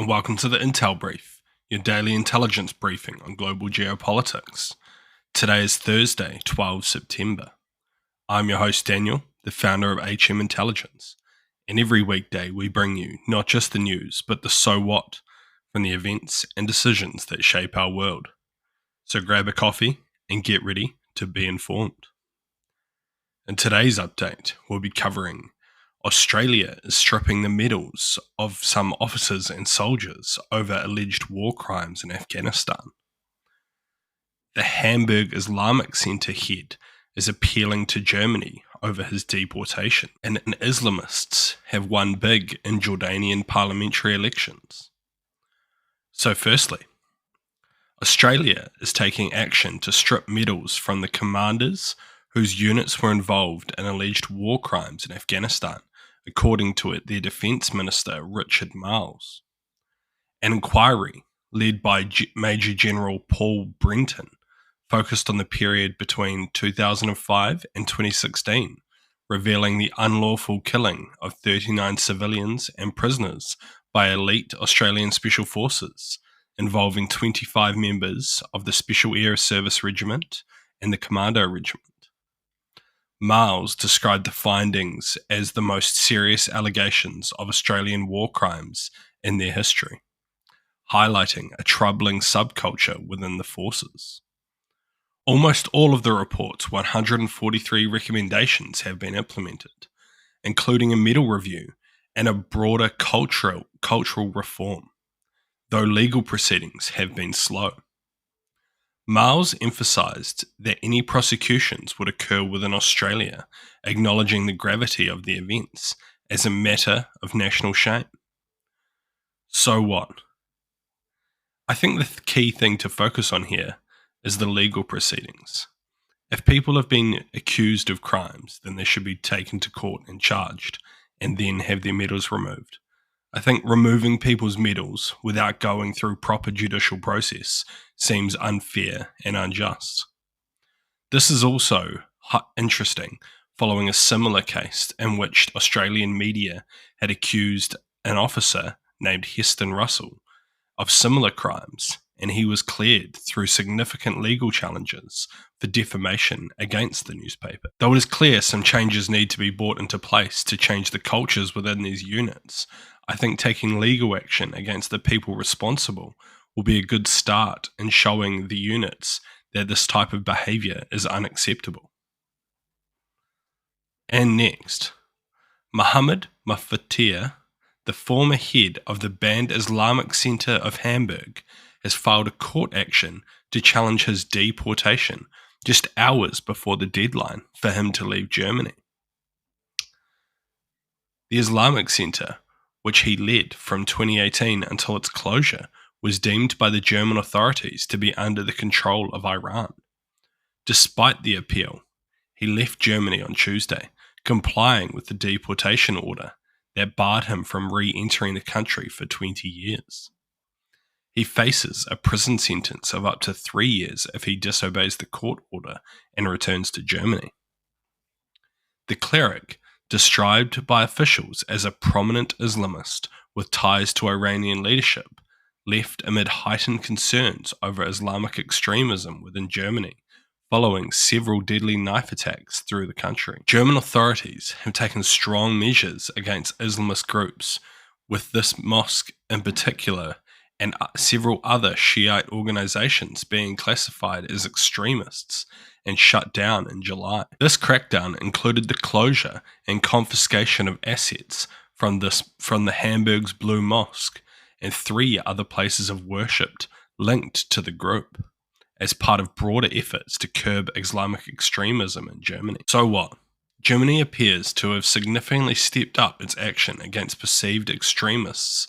and welcome to the Intel Brief, your daily intelligence briefing on global geopolitics. Today is Thursday, 12 September. I'm your host Daniel, the founder of HM Intelligence, and every weekday we bring you not just the news, but the so what from the events and decisions that shape our world. So grab a coffee and get ready to be informed. In today's update, we'll be covering Australia is stripping the medals of some officers and soldiers over alleged war crimes in Afghanistan. The Hamburg Islamic Centre head is appealing to Germany over his deportation, and Islamists have won big in Jordanian parliamentary elections. So firstly, Australia is taking action to strip medals from the commanders whose units were involved in alleged war crimes in Afghanistan, according to their Defence Minister Richard Marles. An inquiry led by Major General Paul Brenton focused on the period between 2005 and 2016, revealing the unlawful killing of 39 civilians and prisoners by elite Australian Special Forces, involving 25 members of the Special Air Service Regiment and the Commando Regiment. Marles described the findings as the most serious allegations of Australian war crimes in their history, highlighting a troubling subculture within the forces. Almost all of the report's 143 recommendations have been implemented, including a medal review and a broader cultural reform, though legal proceedings have been slow. Marles emphasised that any prosecutions would occur within Australia, acknowledging the gravity of the events as a matter of national shame. So what? I think the key thing to focus on here is the legal proceedings. If people have been accused of crimes, then they should be taken to court and charged, and then have their medals removed. I think removing people's medals without going through proper judicial process seems unfair and unjust. This is also interesting following a similar case in which Australian media had accused an officer named Heston Russell of similar crimes, and he was cleared through significant legal challenges for defamation against the newspaper. Though it is clear some changes need to be brought into place to change the cultures within these units, I think taking legal action against the people responsible will be a good start in showing the units that this type of behaviour is unacceptable. And next, Mohammed Mafatir, the former head of the banned Islamic Centre of Hamburg, has filed a court action to challenge his deportation just hours before the deadline for him to leave Germany. The Islamic Centre, which he led from 2018 until its closure, was deemed by the German authorities to be under the control of Iran. Despite the appeal, he left Germany on Tuesday, complying with the deportation order that barred him from re-entering the country for 20 years. He faces a prison sentence of up to 3 years if he disobeys the court order and returns to Germany. The cleric, described by officials as a prominent Islamist with ties to Iranian leadership, left amid heightened concerns over Islamic extremism within Germany, following several deadly knife attacks through the country. German authorities have taken strong measures against Islamist groups, with this mosque in particular and several other Shiite organizations being classified as extremists and shut down in July. This crackdown included the closure and confiscation of assets from the Hamburg's Blue Mosque and 3 other places of worship linked to the group, as part of broader efforts to curb Islamic extremism in Germany. So what? Germany appears to have significantly stepped up its action against perceived extremists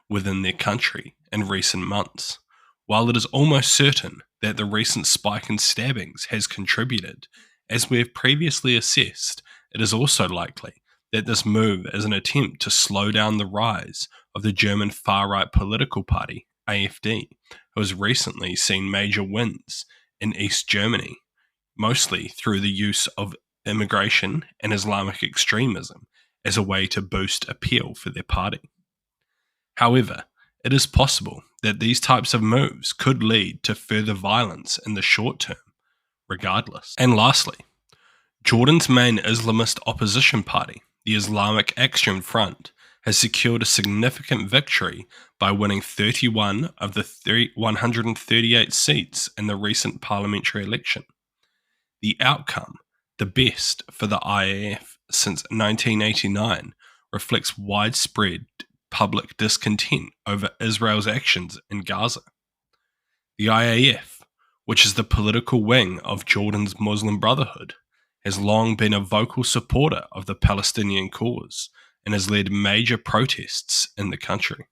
within their country in recent months. While it is almost certain that the recent spike in stabbings has contributed, as we have previously assessed, it is also likely that this move is an attempt to slow down the rise of the German far-right political party, AfD, who has recently seen major wins in East Germany, mostly through the use of immigration and Islamic extremism as a way to boost appeal for their party. However, it is possible that these types of moves could lead to further violence in the short term, regardless. And lastly, Jordan's main Islamist opposition party, the Islamic Action Front, has secured a significant victory by winning 31 of the 138 seats in the recent parliamentary election. The outcome, the best for the IAF since 1989, reflects widespread public discontent over Israel's actions in Gaza. The IAF, which is the political wing of Jordan's Muslim Brotherhood, has long been a vocal supporter of the Palestinian cause and has led major protests in the country.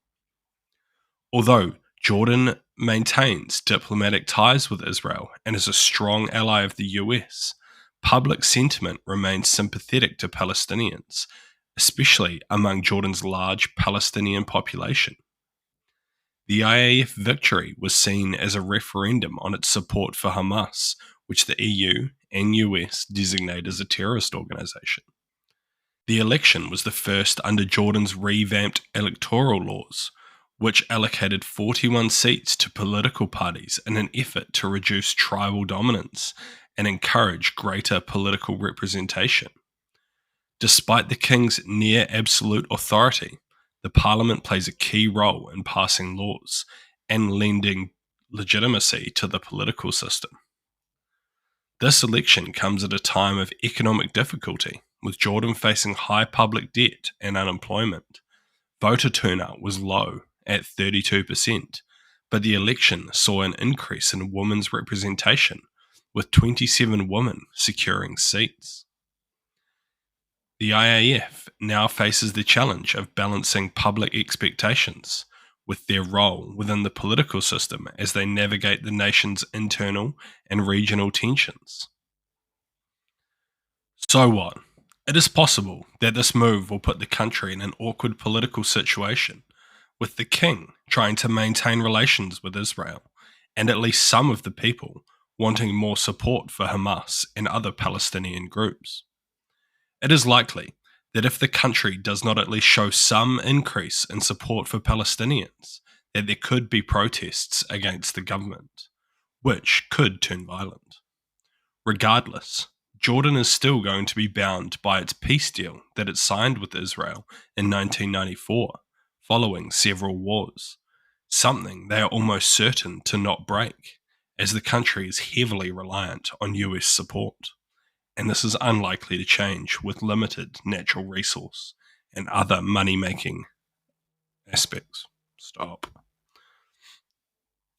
Although Jordan maintains diplomatic ties with Israel and is a strong ally of the US, public sentiment remains sympathetic to Palestinians, especially among Jordan's large Palestinian population. The IAF victory was seen as a referendum on its support for Hamas, which the EU and US designate as a terrorist organization. The election was the first under Jordan's revamped electoral laws, which allocated 41 seats to political parties in an effort to reduce tribal dominance and encourage greater political representation. Despite the king's near absolute authority, the parliament plays a key role in passing laws and lending legitimacy to the political system. This election comes at a time of economic difficulty, with Jordan facing high public debt and unemployment. Voter turnout was low at 32%, but the election saw an increase in women's representation, with 27 women securing seats. The IAF now faces the challenge of balancing public expectations with their role within the political system as they navigate the nation's internal and regional tensions. So what? It is possible that this move will put the country in an awkward political situation, with the king trying to maintain relations with Israel, and at least some of the people wanting more support for Hamas and other Palestinian groups. It is likely that if the country does not at least show some increase in support for Palestinians, that there could be protests against the government, which could turn violent. Regardless, Jordan is still going to be bound by its peace deal that it signed with Israel in 1994, following several wars, something they are almost certain to not break, as the country is heavily reliant on US support. And this is unlikely to change with limited natural resource and other money-making aspects. Stop.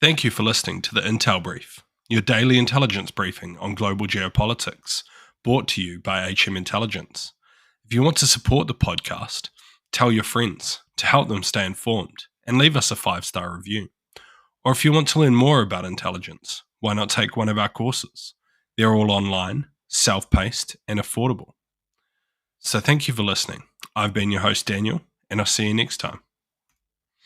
Thank you for listening to the Intel Brief, your daily intelligence briefing on global geopolitics, brought to you by HM Intelligence. If you want to support the podcast, tell your friends to help them stay informed and leave us a 5-star review. Or if you want to learn more about intelligence, why not take one of our courses? They're all online, self-paced, and affordable. So thank you for listening. I've been your host, Daniel, and I'll see you next time.